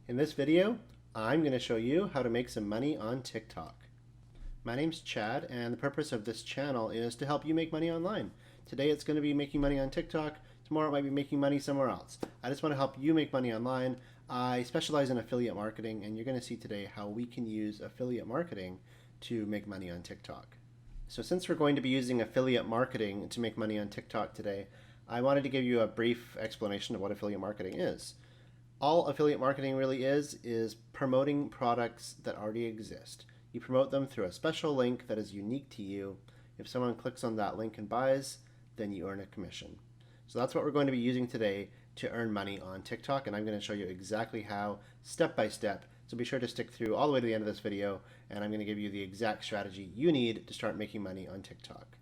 In this video, I'm going to show you how to make some money on TikTok. My name's Chad, and the purpose of this channel is to help you make money online. Today it's going to be making money on TikTok. Tomorrow it might be making money somewhere else. I just want to help you make money online. I specialize in affiliate marketing, and you're going to see today how we can use affiliate marketing to make money on TikTok. So since we're going to be using affiliate marketing to make money on TikTok today, I wanted to give you a brief explanation of what affiliate marketing is. All affiliate marketing really is promoting products that already exist. You promote them through a special link that is unique to you. If someone clicks on that link and buys, then you earn a commission. So that's what we're going to be using today to earn money on TikTok, and I'm going to show you exactly how, step by step. So be sure to stick through all the way to the end of this video, and I'm going to give you the exact strategy you need to start making money on TikTok.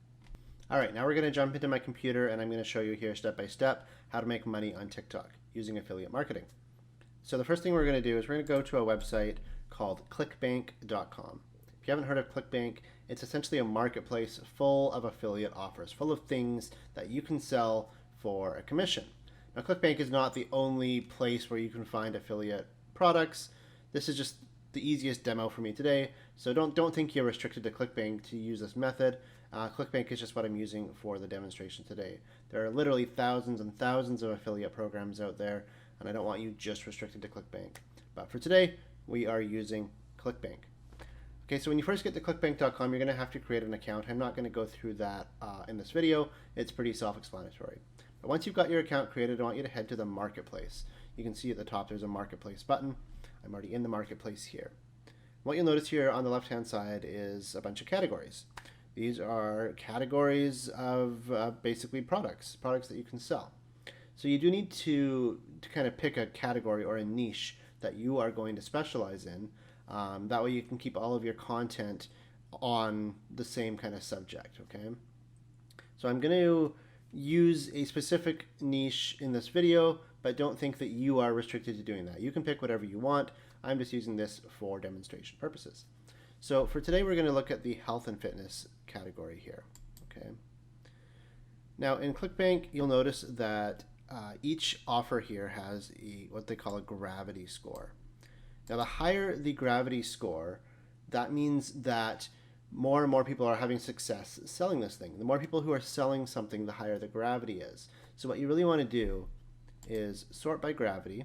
All right, now we're going to jump into my computer, and I'm going to show you here step by step how to make money on TikTok using affiliate marketing. So the first thing we're going to do is we're going to go to a website called ClickBank.com. If you haven't heard of ClickBank, it's essentially a marketplace full of affiliate offers, full of things that you can sell for a commission. Now, ClickBank is not the only place where you can find affiliate products. This is just the easiest demo for me today, so don't think you're restricted to ClickBank to use this method. ClickBank is just what I'm using for the demonstration today. There are literally thousands and thousands of affiliate programs out there, and I don't want you just restricted to ClickBank. But for today, we are using ClickBank. Okay, so when you first get to clickbank.com, you're going to have to create an account. I'm not going to go through that in this video. It's pretty self-explanatory. But once you've got your account created, I want you to head to the marketplace. You can see at the top there's a marketplace button. I'm already in the marketplace here. What you'll notice here on the left-hand side is a bunch of categories. These are categories of basically products that you can sell. So you do need to kind of pick a category or a niche that you are going to specialize in. That way you can keep all of your content on the same kind of subject, okay? So I'm going to use a specific niche in this video, but don't think that you are restricted to doing that. You can pick whatever you want. I'm just using this for demonstration purposes. So for today, we're going to look at the health and fitness category here, okay? Now in ClickBank, you'll notice that each offer here has what they call a gravity score. Now the higher the gravity score, that means that more and more people are having success selling this thing. The more people who are selling something, the higher the gravity is. So what you really want to do is sort by gravity,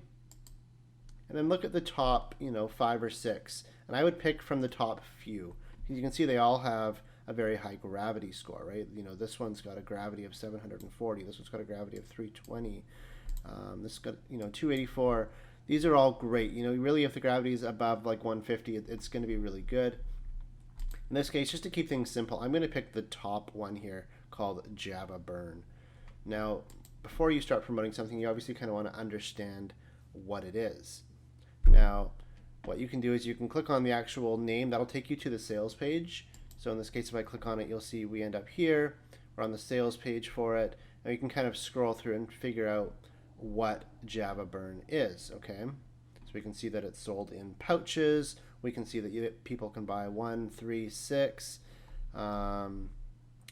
and then look at the top, 5 or 6. And I would pick from the top few. You can see they all have a very high gravity score, right? This one's got a gravity of 740. This one's got a gravity of 320. This got 284. These are all great. Really, if the gravity is above like 150, it's going to be really good. In this case, just to keep things simple, I'm going to pick the top one here called Java Burn. Now, before you start promoting something, you obviously kind of want to understand what it is. Now, what you can do is you can click on the actual name. That'll take you to the sales page. So in this case, if I click on it, you'll see we end up here. We're on the sales page for it. And you can kind of scroll through and figure out what Java Burn is, okay? So we can see that it's sold in pouches. We can see that people can buy 1, 3, 6. And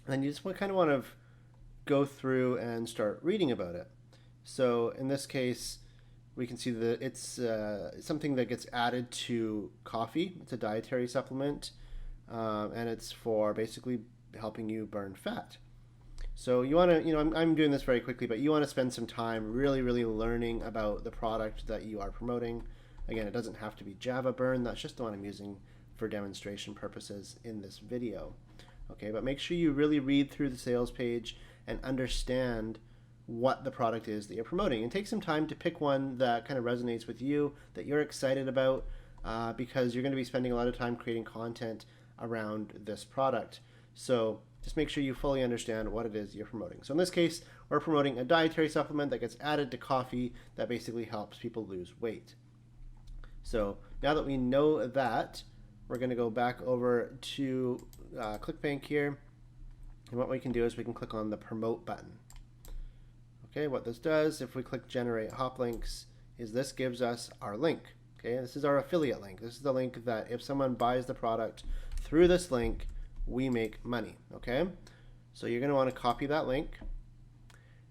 then you just kind of want to go through and start reading about it. So in this case, we can see that it's something that gets added to coffee. It's a dietary supplement, and it's for basically helping you burn fat. So you want to, I'm doing this very quickly, but you want to spend some time really learning about the product that you are promoting. Again, it doesn't have to be Java Burn. That's just the one I'm using for demonstration purposes in this video. Okay, but make sure you really read through the sales page and understand what the product is that you're promoting, and take some time to pick one that kind of resonates with you, that you're excited about, because you're going to be spending a lot of time creating content around this product. So just make sure you fully understand what it is you're promoting. So in this case, we're promoting a dietary supplement that gets added to coffee that basically helps people lose weight. So now that we know that, we're going to go back over to ClickBank here, and what we can do is we can click on the promote button. Okay, what this does, if we click generate hop links, is this gives us our link. Okay, this is our affiliate link. This is the link that if someone buys the product through this link, we make money. Okay, so you're going to want to copy that link,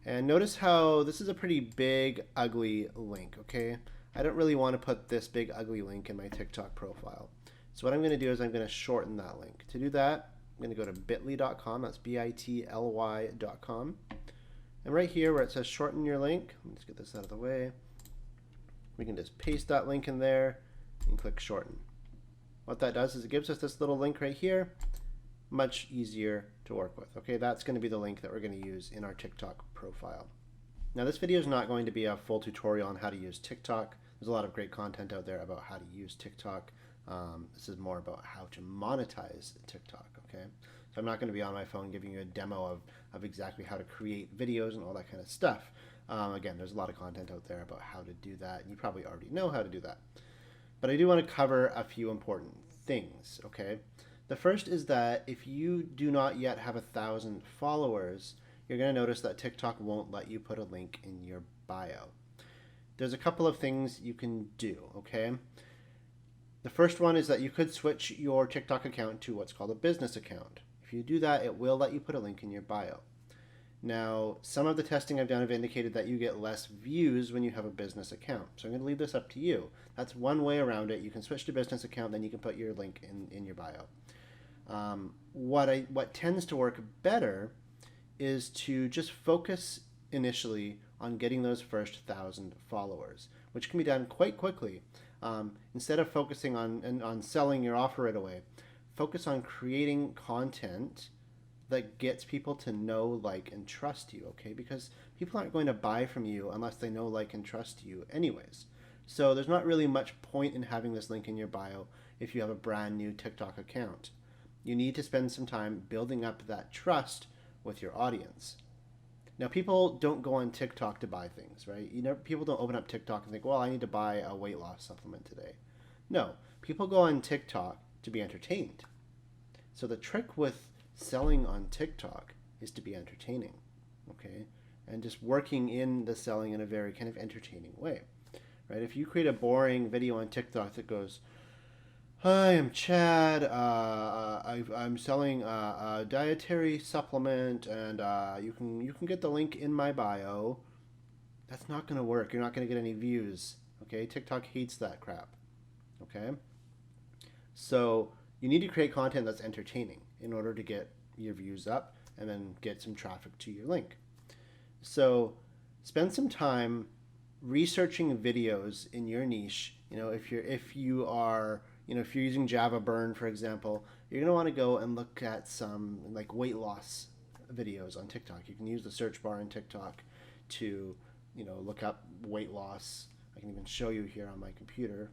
And notice how this is a pretty big, ugly link, okay? I don't really want to put this big ugly link in my TikTok profile. So what I'm going to do is I'm going to shorten that link. To do that, I'm going to go to bit.ly.com. That's bit.ly.com. And right here where it says shorten your link, let's get this out of the way. We can just paste that link in there and click shorten. What that does is it gives us this little link right here, much easier to work with. Okay, that's going to be the link that we're going to use in our TikTok profile. Now this video is not going to be a full tutorial on how to use TikTok. There's a lot of great content out there about how to use TikTok. This is more about how to monetize TikTok, okay? So I'm not going to be on my phone giving you a demo of exactly how to create videos and all that kind of stuff. Again, there's a lot of content out there about how to do that, and you probably already know how to do that. But I do want to cover a few important things, okay? The first is that if you do not yet have 1,000 followers, you're going to notice that TikTok won't let you put a link in your bio. There's a couple of things you can do, okay? The first one is that you could switch your TikTok account to what's called a business account. If you do that, it will let you put a link in your bio. Now, some of the testing I've done have indicated that you get less views when you have a business account. So I'm going to leave this up to you. That's one way around it. You can switch to business account, then you can put your link in your bio. What tends to work better is to just focus initially on getting those first 1,000 followers, which can be done quite quickly. Instead of focusing on selling your offer right away, focus on creating content that gets people to know, like, and trust you, okay? Because people aren't going to buy from you unless they know, like, and trust you anyways. So there's not really much point in having this link in your bio if you have a brand new TikTok account. You need to spend some time building up that trust with your audience. Now, people don't go on TikTok to buy things, right? People don't open up TikTok and think, well, I need to buy a weight loss supplement today. No, people go on TikTok to be entertained. So the trick with selling on TikTok is to be entertaining, okay? And just working in the selling in a very kind of entertaining way, right? If you create a boring video on TikTok that goes, "Hi, I'm Chad. I'm selling a dietary supplement, and you can get the link in my bio." That's not going to work. You're not going to get any views. Okay, TikTok hates that crap. Okay, so you need to create content that's entertaining in order to get your views up and then get some traffic to your link. So spend some time researching videos in your niche. If you're using Java Burn, for example, you're going to want to go and look at some like weight loss videos on TikTok. You can use the search bar in TikTok to, look up weight loss. I can even show you here on my computer.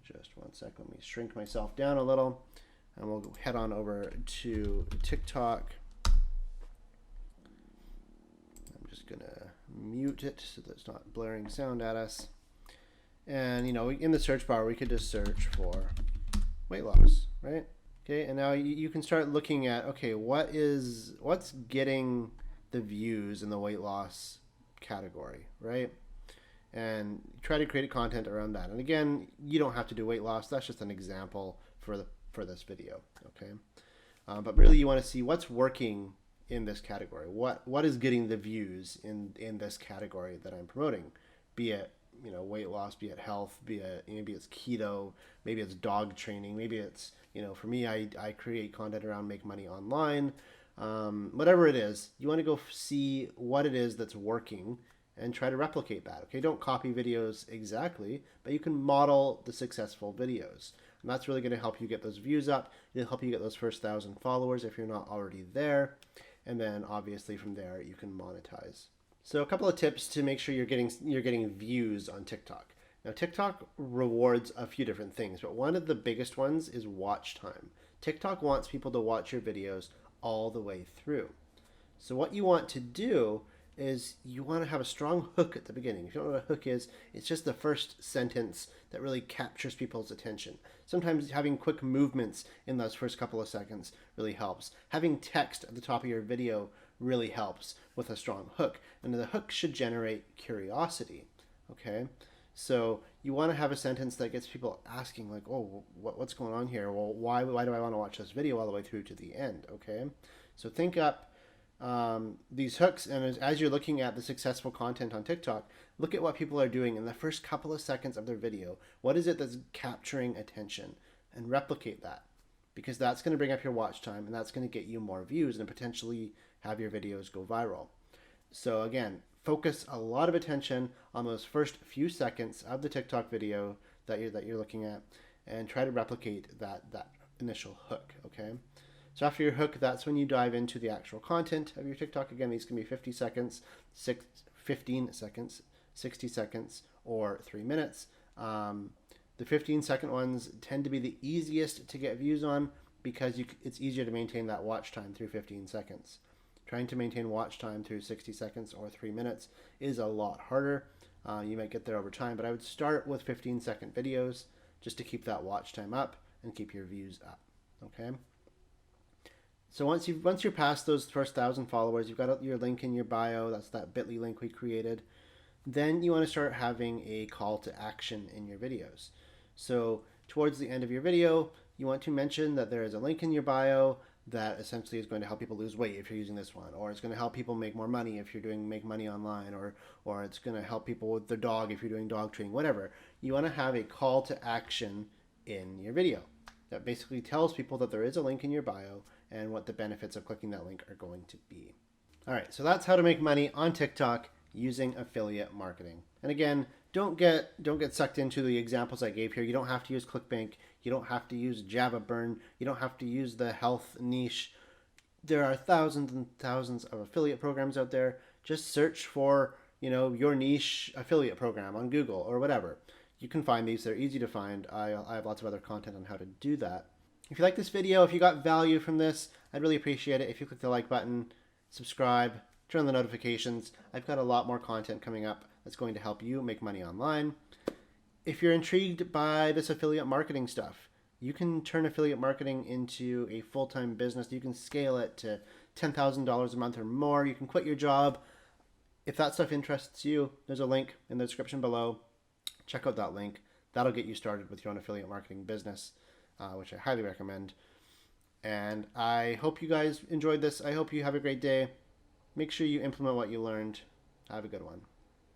Just one second, let me shrink myself down a little, and we'll head on over to TikTok. I'm just going to mute it so that it's not blaring sound at us. And, in the search bar, we could just search for weight loss, right? Okay, and now you can start looking at, okay, what's getting the views in the weight loss category, right? And try to create content around that. And again, you don't have to do weight loss. That's just an example for this video, okay? But really, you want to see what's working in this category. What is getting the views in this category that I'm promoting? Be it weight loss, be it health, maybe it's keto, maybe it's dog training, maybe it's for me, I create content around make money online. Whatever it is, you want to go see what it is that's working and try to replicate that. Okay, don't copy videos exactly, but you can model the successful videos. And that's really going to help you get those views up. It'll help you get those first 1,000 followers if you're not already there. And then obviously from there you can monetize. So a couple of tips to make sure you're getting views on TikTok. Now TikTok rewards a few different things, but one of the biggest ones is watch time. TikTok wants people to watch your videos all the way through. So what you want to do is you want to have a strong hook at the beginning. If you don't know what a hook is, it's just the first sentence that really captures people's attention. Sometimes having quick movements in those first couple of seconds really helps. Having text at the top of your video really helps with a strong hook. And the hook should generate curiosity, okay? So you want to have a sentence that gets people asking, like, oh, what's going on here? Well, why do I want to watch this video all the way through to the end, okay? So think up these hooks, and as you're looking at the successful content on TikTok, look at what people are doing in the first couple of seconds of their video. What is it that's capturing attention? And replicate that, because that's going to bring up your watch time, and that's going to get you more views and potentially have your videos go viral. So again, focus a lot of attention on those first few seconds of the TikTok video that you're looking at, and try to replicate that initial hook. Okay. So after your hook, that's when you dive into the actual content of your TikTok. Again, these can be 50 seconds, 15 seconds, 60 seconds, or 3 minutes. The 15-second ones tend to be the easiest to get views on, because it's easier to maintain that watch time through 15 seconds. Trying to maintain watch time through 60 seconds or 3 minutes is a lot harder. You might get there over time, but I would start with 15-second videos just to keep that watch time up and keep your views up. Okay. So once you're past those first 1,000 followers, you've got your link in your bio. That's that bit.ly link we created. Then you want to start having a call to action in your videos. So towards the end of your video, you want to mention that there is a link in your bio that essentially is going to help people lose weight if you're using this one, or it's going to help people make more money if you're doing make money online, or it's going to help people with their dog if you're doing dog training, whatever. You want to have a call to action in your video that basically tells people that there is a link in your bio and what the benefits of clicking that link are going to be. All right, so that's how to make money on TikTok using affiliate marketing. And again, don't get sucked into the examples I gave here. You don't have to use ClickBank. You don't have to use Java Burn. You don't have to use the health niche. There are thousands and thousands of affiliate programs out there. Just search for, your niche affiliate program on Google or whatever. You can find these. They're easy to find. I have lots of other content on how to do that. If you like this video, if you got value from this, I'd really appreciate it if you click the like button, subscribe, turn on the notifications. I've got a lot more content coming up that's going to help you make money online. If you're intrigued by this affiliate marketing stuff, you can turn affiliate marketing into a full-time business. You can scale it to $10,000 a month or more. You can quit your job. If that stuff interests you, there's a link in the description below. Check out that link. That'll get you started with your own affiliate marketing business, which I highly recommend. And I hope you guys enjoyed this. I hope you have a great day. Make sure you implement what you learned. Have a good one.